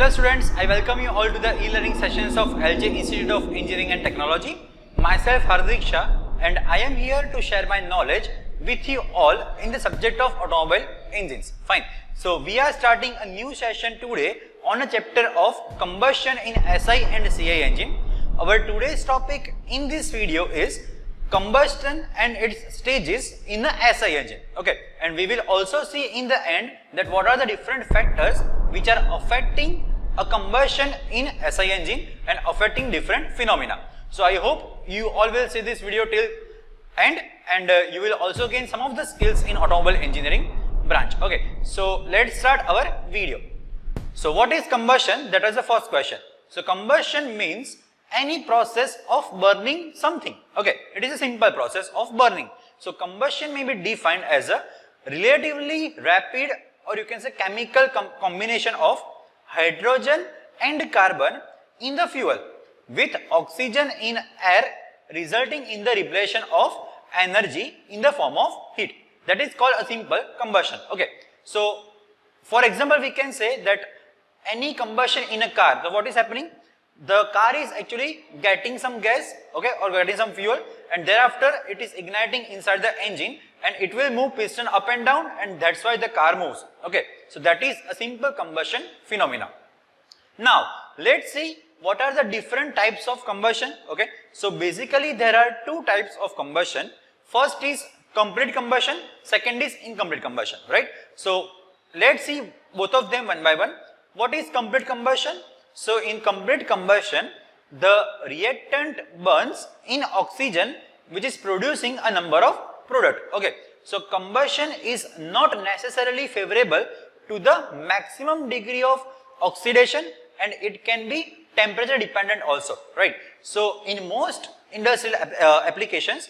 Hello students, I welcome you all to the e-learning sessions of LJ Institute of Engineering and Technology. Myself Hardik Shah and I am here to share my knowledge with you all in the subject of automobile engines. Fine. So we are starting a new session today on a chapter of combustion in SI and CI engine. Our today's topic in this video is combustion and its stages in the SI engine. Okay, and we will also see in the end that what are the different factors which are affecting a combustion in SI engine and affecting different phenomena. So I hope you all will see this video till end and you will also gain some of the skills in automobile engineering branch. Okay, so let's start our video. So what is combustion? That is the first question. So combustion means any process of burning something. Okay, it is a simple process of burning. So combustion may be defined as a relatively rapid, or you can say chemical combination of hydrogen and carbon in the fuel with oxygen in air, resulting in the revelation of energy in the form of heat. That is called a simple combustion. Okay, so for example we can say that any combustion in a car, so what is happening? The car is actually getting some gas, okay, or getting some fuel, and thereafter it is igniting inside the engine and it will move piston up and down, and that's why the car moves. Okay, so that is a simple combustion phenomena. Now let's see what are the different types of combustion. Okay, so basically there are two types of combustion. First is complete combustion, second is incomplete combustion, right? So let's see both of them one by one. What is complete combustion? So in complete combustion, the reactant burns in oxygen, which is producing a number of product. Okay, so combustion is not necessarily favorable to the maximum degree of oxidation, and it can be temperature dependent also, right? So in most industrial applications,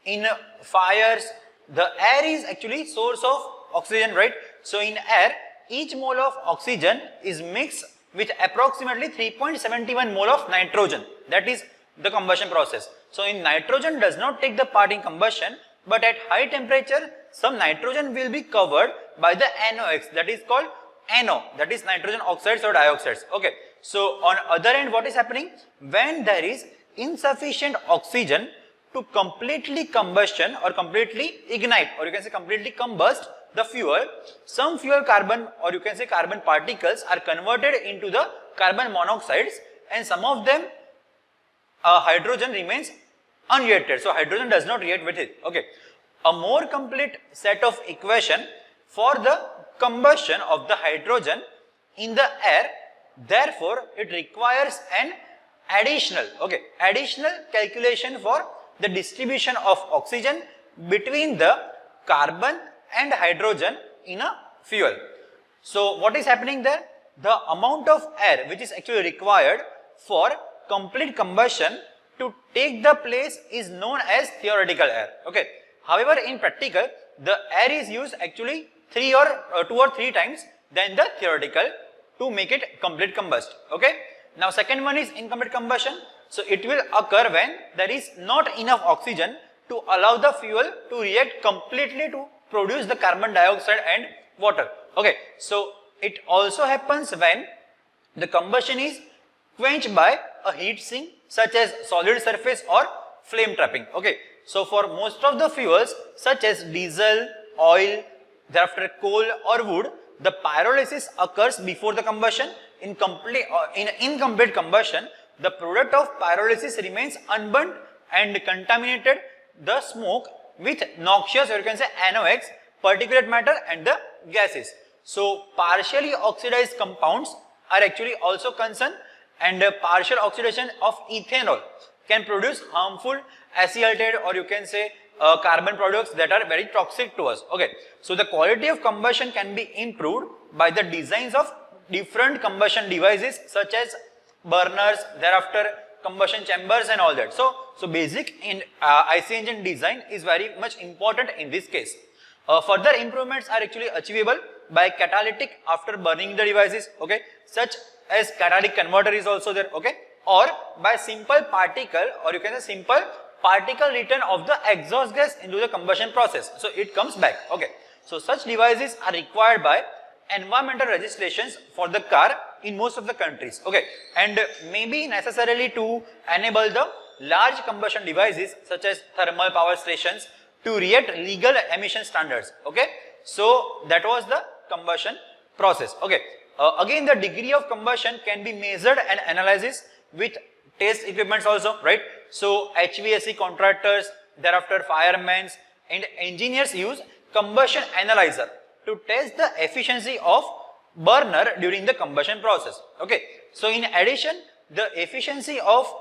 in fires, the air is actually source of oxygen, right? So in air, each mole of oxygen is mixed with approximately 3.71 mole of nitrogen. That is the combustion process. So in nitrogen does not take the part in combustion, but at high temperature some nitrogen will be covered by the NOx, that is called NO, that is nitrogen oxides or dioxides. Okay, so on other end what is happening? When there is insufficient oxygen to completely combustion or completely ignite, or you can say completely combust the fuel, some fuel carbon, or you can say carbon particles, are converted into the carbon monoxides, and some of them hydrogen remains unreacted. So hydrogen does not react with it. Okay, a more complete set of equation for the combustion of the hydrogen in the air, therefore it requires an additional calculation for the distribution of oxygen between the carbon and hydrogen in a fuel. So what is happening there? The amount of air which is actually required for complete combustion to take the place is known as theoretical air. Okay, however in practical the air is used actually 2 or 3 times than the theoretical to make it complete combust. Okay, now second one is incomplete combustion. So it will occur when there is not enough oxygen to allow the fuel to react completely to produce the carbon dioxide and water. Okay, so it also happens when the combustion is quenched by a heat sink such as solid surface or flame trapping. Okay, so for most of the fuels such as diesel, oil, thereafter coal or wood, the pyrolysis occurs before the combustion. In incomplete combustion, the product of pyrolysis remains unburnt and contaminated the smoke with noxious, or you can say NOx, particulate matter and the gases. So partially oxidized compounds are actually also concerned, and partial oxidation of ethanol can produce harmful acetaldehyde, or you can say carbon products that are very toxic to us. Okay, so the quality of combustion can be improved by the designs of different combustion devices such as burners, thereafter combustion chambers and all that. So basic in IC engine design is very much important in this case. Further improvements are actually achievable by catalytic after burning the devices, okay, such as catalytic converter is also there, okay, or by simple particle, or you can say simple particle return of the exhaust gas into the combustion process. So it comes back, okay. So such devices are required by environmental legislations for the car in most of the countries, okay, and maybe necessarily to enable the large combustion devices such as thermal power stations to react legal emission standards, okay. So that was the combustion process, okay. Again, the degree of combustion can be measured and analyzed with test equipments also, right. So HVAC contractors, thereafter firemen and engineers use combustion analyzer to test the efficiency of burner during the combustion process, okay. So in addition, the efficiency of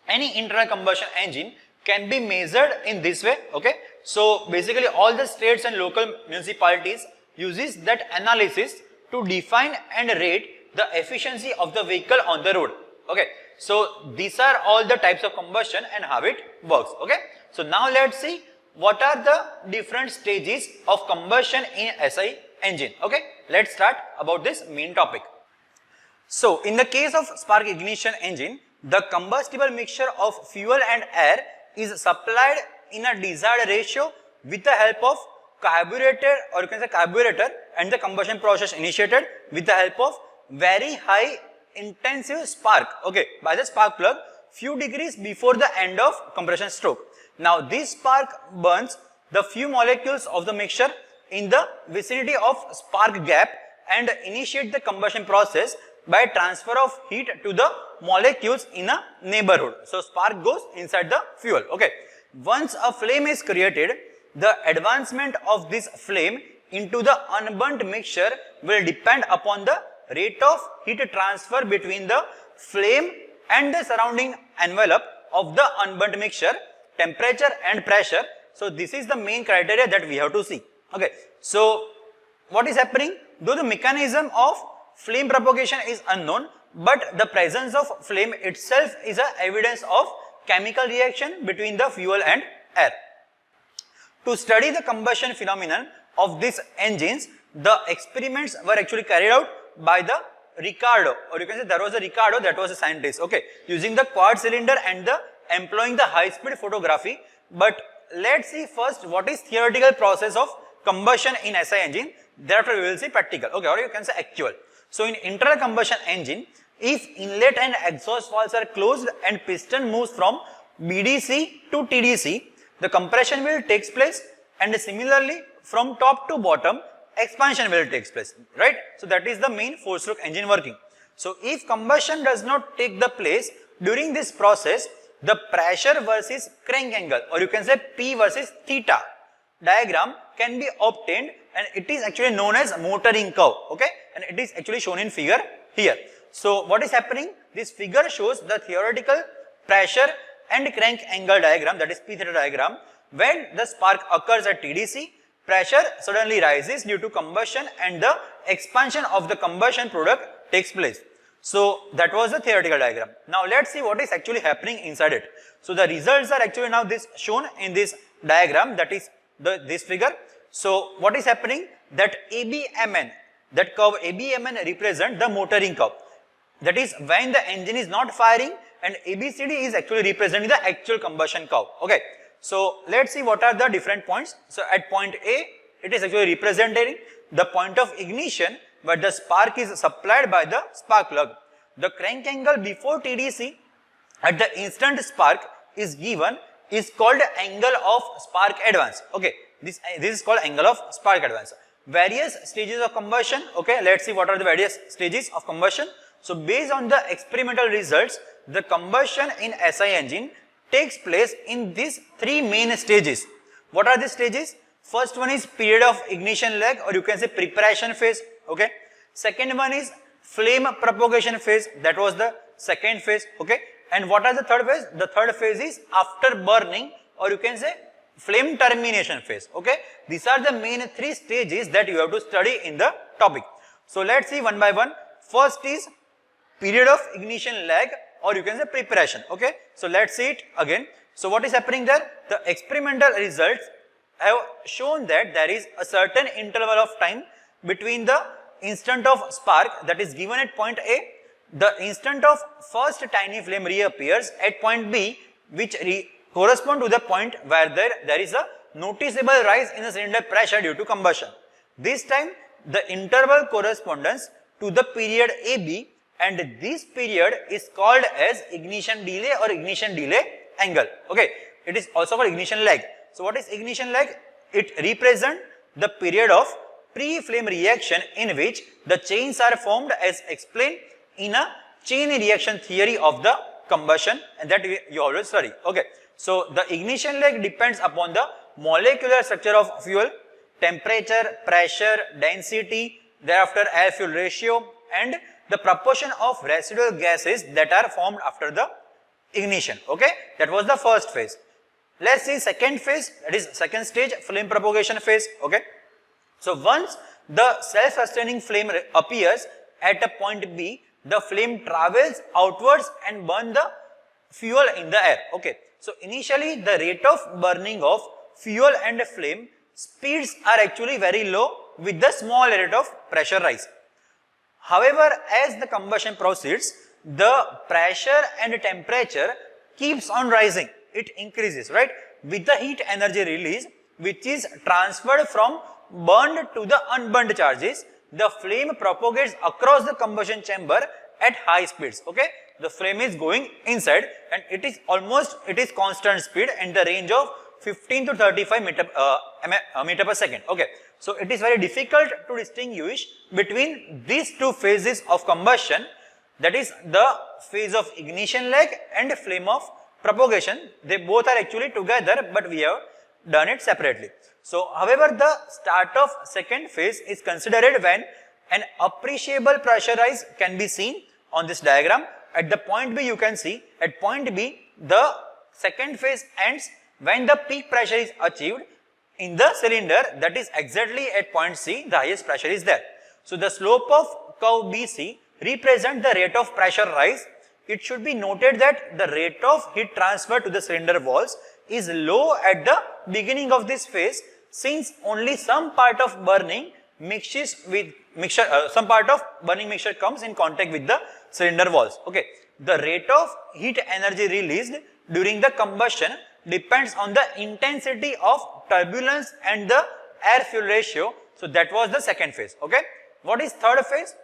any internal combustion engine can be measured in this way, okay. So basically all the states and local municipalities uses that analysis to define and rate the efficiency of the vehicle on the road, okay. So these are all the types of combustion and how it works, okay. So now let's see what are the different stages of combustion in SI engine, okay. Let's start about this main topic. So in the case of spark ignition engine, the combustible mixture of fuel and air is supplied in a desired ratio with the help of carburetor, or you can say carburetor, and the combustion process initiated with the help of very high intensive spark, okay, by the spark plug few degrees before the end of compression stroke. Now this spark burns the few molecules of the mixture in the vicinity of spark gap and initiate the combustion process by transfer of heat to the molecules in a neighborhood. So spark goes inside the fuel, okay. Once a flame is created, the advancement of this flame into the unburnt mixture will depend upon the rate of heat transfer between the flame and the surrounding envelope of the unburnt mixture, temperature and pressure. So this is the main criteria that we have to see, okay. So what is happening? Though the mechanism of flame propagation is unknown, but the presence of flame itself is a evidence of chemical reaction between the fuel and air. To study the combustion phenomenon of these engines, the experiments were actually carried out by the Ricardo, or you can say there was a Ricardo that was a scientist, okay, using the quad cylinder and the employing the high speed photography. But let's see first what is theoretical process of combustion in SI engine, thereafter we will see practical, okay, or you can say actual. So in internal combustion engine, if inlet and exhaust valves are closed and piston moves from BDC to TDC, the compression will take place, and similarly from top to bottom expansion will take place, right. So that is the main four stroke engine working. So if combustion does not take the place during this process, the pressure versus crank angle, or you can say P versus theta diagram can be obtained, and it is actually known as motoring curve, okay, and it is actually shown in figure here. So what is happening? This figure shows the theoretical pressure and crank angle diagram, that is P theta diagram. When the spark occurs at TDC, pressure suddenly rises due to combustion and the expansion of the combustion product takes place. So that was the theoretical diagram. Now let's see what is actually happening inside it. So the results are actually now this shown in this diagram, that is this figure. So what is happening? That ABMN, that curve ABMN represent the motoring curve. That is when the engine is not firing, and ABCD is actually representing the actual combustion curve, okay. So let's see what are the different points. So at point A, it is actually representing the point of ignition where the spark is supplied by the spark plug. The crank angle before TDC at the instant spark is given is called angle of spark advance, okay. This is called angle of spark advance. Various stages of combustion, okay. Let's see what are the various stages of combustion. So based on the experimental results, the combustion in SI engine takes place in these three main stages. What are the stages? First one is period of ignition lag, or you can say preparation phase, okay. Second one is flame propagation phase, that was the second phase, okay. And what are the third phase? The third phase is after burning, or you can say flame termination phase, okay. These are the main three stages that you have to study in the topic. So let's see one by one. First is period of ignition lag, or you can say preparation, okay. So let's see it again. So what is happening there? The experimental results have shown that there is a certain interval of time between the instant of spark that is given at point A, the instant of first tiny flame reappears at point B, which correspond to the point where there is a noticeable rise in the cylinder pressure due to combustion. This time the interval corresponds to the period AB, and this period is called as ignition delay or ignition delay angle. Okay, it is also called ignition lag. So what is ignition lag? It represents the period of pre-flame reaction in which the chains are formed as explained in a chain reaction theory of the combustion, and that you always study. Okay, so the ignition lag depends upon the molecular structure of fuel, temperature, pressure, density, thereafter air fuel ratio, and the proportion of residual gases that are formed after the ignition. Okay, that was the first phase. Let's see second phase, that is second stage, flame propagation phase. Okay, so once the self-sustaining flame appears at a point B, the flame travels outwards and burn the fuel in the air. Okay, so initially the rate of burning of fuel and flame speeds are actually very low with the small rate of pressure rise. However, as the combustion proceeds, the pressure and temperature keeps on rising. It increases, right, with the heat energy release, which is transferred from burned to the unburned charges. The flame propagates across the combustion chamber at high speeds. Okay, the flame is going inside and it is constant speed in the range of 15 to 35 meter per second. Okay, so it is very difficult to distinguish between these two phases of combustion, that is the phase of ignition lag and flame of propagation. They both are actually together, but we have done it separately. So, however, the start of second phase is considered when an appreciable pressure rise can be seen on this diagram. At the point B, you can see at point B, the second phase ends when the peak pressure is achieved in the cylinder, that is exactly at point C, the highest pressure is there. So, the slope of curve BC represents the rate of pressure rise. It should be noted that the rate of heat transfer to the cylinder walls is low at the beginning of this phase, since only some part of burning mixture comes in contact with the cylinder walls. Okay, the rate of heat energy released during the combustion depends on the intensity of turbulence and the air fuel ratio. So that was the second phase. Okay, what is third phase?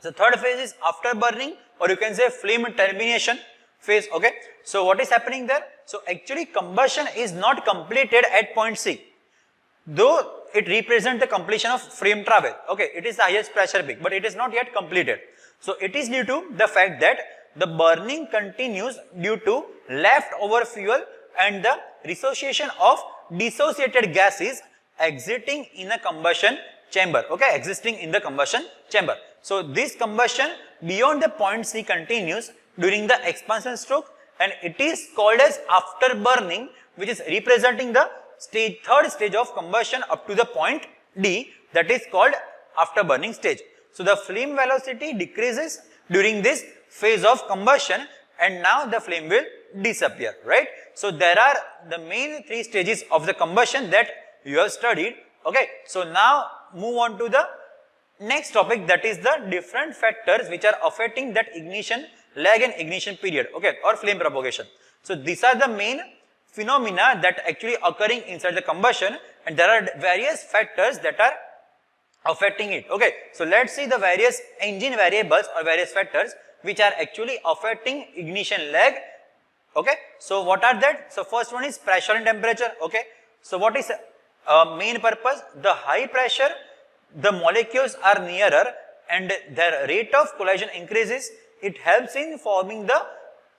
So third phase is after burning, or you can say flame termination phase. Okay, so what is happening there? So actually combustion is not completed at point C, though it represents the completion of flame travel. Okay, it is the highest pressure peak, but it is not yet completed. So it is due to the fact that the burning continues due to leftover fuel and the dissociation of dissociated gases exiting in a combustion chamber. Okay, existing in the combustion chamber. So this combustion beyond the point C continues during the expansion stroke, and it is called as after burning, which is representing the third stage of combustion up to the point D, that is called after burning stage. So the flame velocity decreases during this phase of combustion, and now the flame will disappear, right? So there are the main three stages of the combustion that you have studied. Okay, so now move on to the next topic, that is the different factors which are affecting that ignition lag and ignition period, okay, or flame propagation. So these are the main phenomena that actually occurring inside the combustion, and there are various factors that are affecting it. Okay, so let's see the various engine variables or various factors which are actually affecting ignition lag. Okay, so what are that? So first one is pressure and temperature. Okay, so what is main purpose? The high pressure, the molecules are nearer and their rate of collision increases. It helps in forming the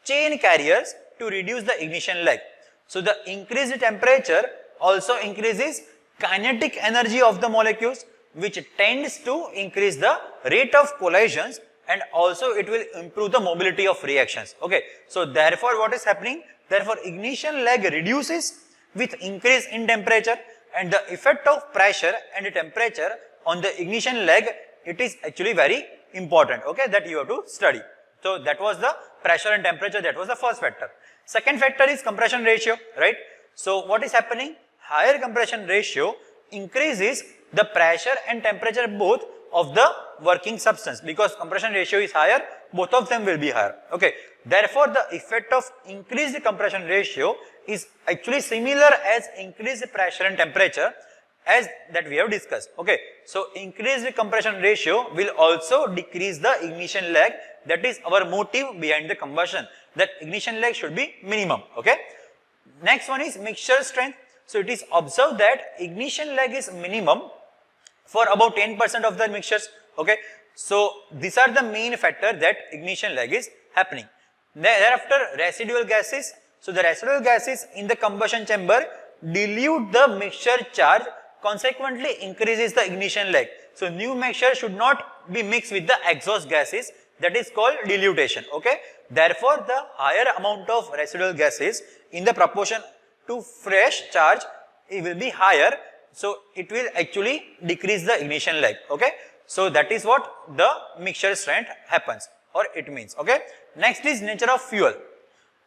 chain carriers to reduce the ignition lag. So the increased temperature also increases kinetic energy of the molecules, which tends to increase the rate of collisions, and also it will improve the mobility of reactions. Okay, so therefore what is happening? Therefore ignition lag reduces with increase in temperature, and the effect of pressure and temperature on the ignition lag, it is actually very important, okay, that you have to study. So that was the pressure and temperature, that was the first factor. Second factor is compression ratio, right? So what is happening? Higher compression ratio increases the pressure and temperature both of the working substance, because compression ratio is higher, both of them will be higher. Okay, therefore the effect of increased compression ratio is actually similar as increased pressure and temperature, as that we have discussed. Okay, so increased compression ratio will also decrease the ignition lag. That is our motive behind the combustion, that ignition lag should be minimum. Okay, next one is mixture strength. So it is observed that ignition lag is minimum for about 10% of the mixtures. Okay, so these are the main factor that ignition lag is happening. Thereafter, residual gases. So the residual gases in the combustion chamber dilute the mixture charge, consequently increases the ignition lag. So new mixture should not be mixed with the exhaust gases, that is called dilution. Okay, therefore the higher amount of residual gases in the proportion to fresh charge, it will be higher, so it will actually decrease the ignition lag. Okay, so that is what the mixture strength happens, or it means. Okay, next is nature of fuel.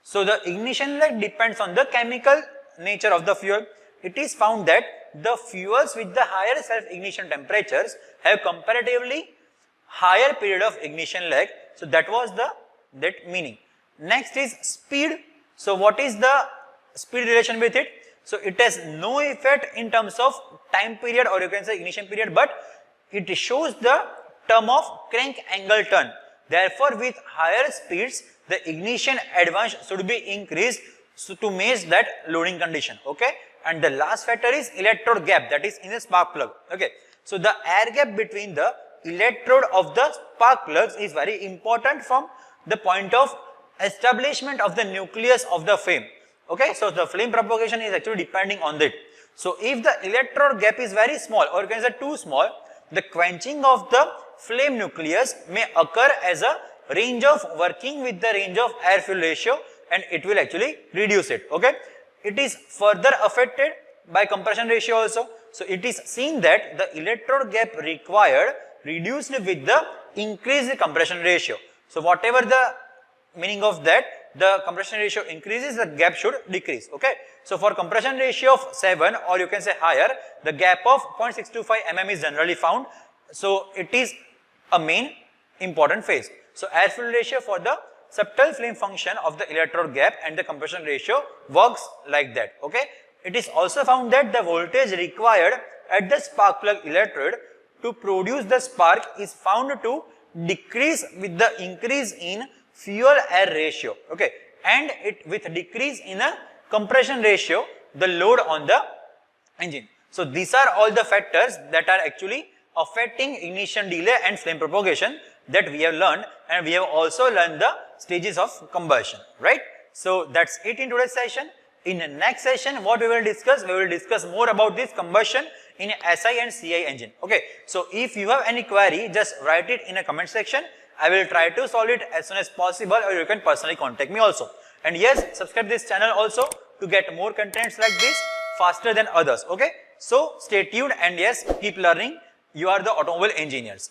So the ignition lag depends on the chemical nature of the fuel. It is found that the fuels with the higher self-ignition temperatures have comparatively higher period of ignition lag. So that was that meaning. Next is speed. So what is the speed relation with it? So it has no effect in terms of time period, or you can say ignition period, but it shows the term of crank angle turn. Therefore, with higher speeds, the ignition advance should be increased to match that loading condition. Okay, and the last factor is electrode gap, that is in the spark plug. Okay, so the air gap between the electrode of the spark plugs is very important from the point of establishment of the nucleus of the flame. Okay, so the flame propagation is actually depending on that. So if the electrode gap is very small, or you can say too small, the quenching of the flame nucleus may occur as a range of working with the range of air fuel ratio, and it will actually reduce it. Okay, it is further affected by compression ratio also. So it is seen that the electrode gap required reduced with the increased compression ratio. So whatever the meaning of that, the compression ratio increases, the gap should decrease. Okay, so for compression ratio of 7, or you can say higher, the gap of 0.625 mm is generally found. So it is a main important phase. So air fuel ratio for the subtle flame function of the electrode gap and the compression ratio works like that. Okay, it is also found that the voltage required at the spark plug electrode to produce the spark is found to decrease with the increase in fuel air ratio. Okay, and it with decrease in a compression ratio, the load on the engine. So these are all the factors that are actually affecting ignition delay and flame propagation that we have learned, and we have also learned the stages of combustion, right? So that's it in today's session. In the next session, what we will discuss more about this combustion in SI and CI engine. Okay, so if you have any query, just write it in a comment section. I will try to solve it as soon as possible, or you can personally contact me also. And yes, subscribe this channel also to get more contents like this faster than others. Okay, so stay tuned, and yes, keep learning. You are the automobile engineers.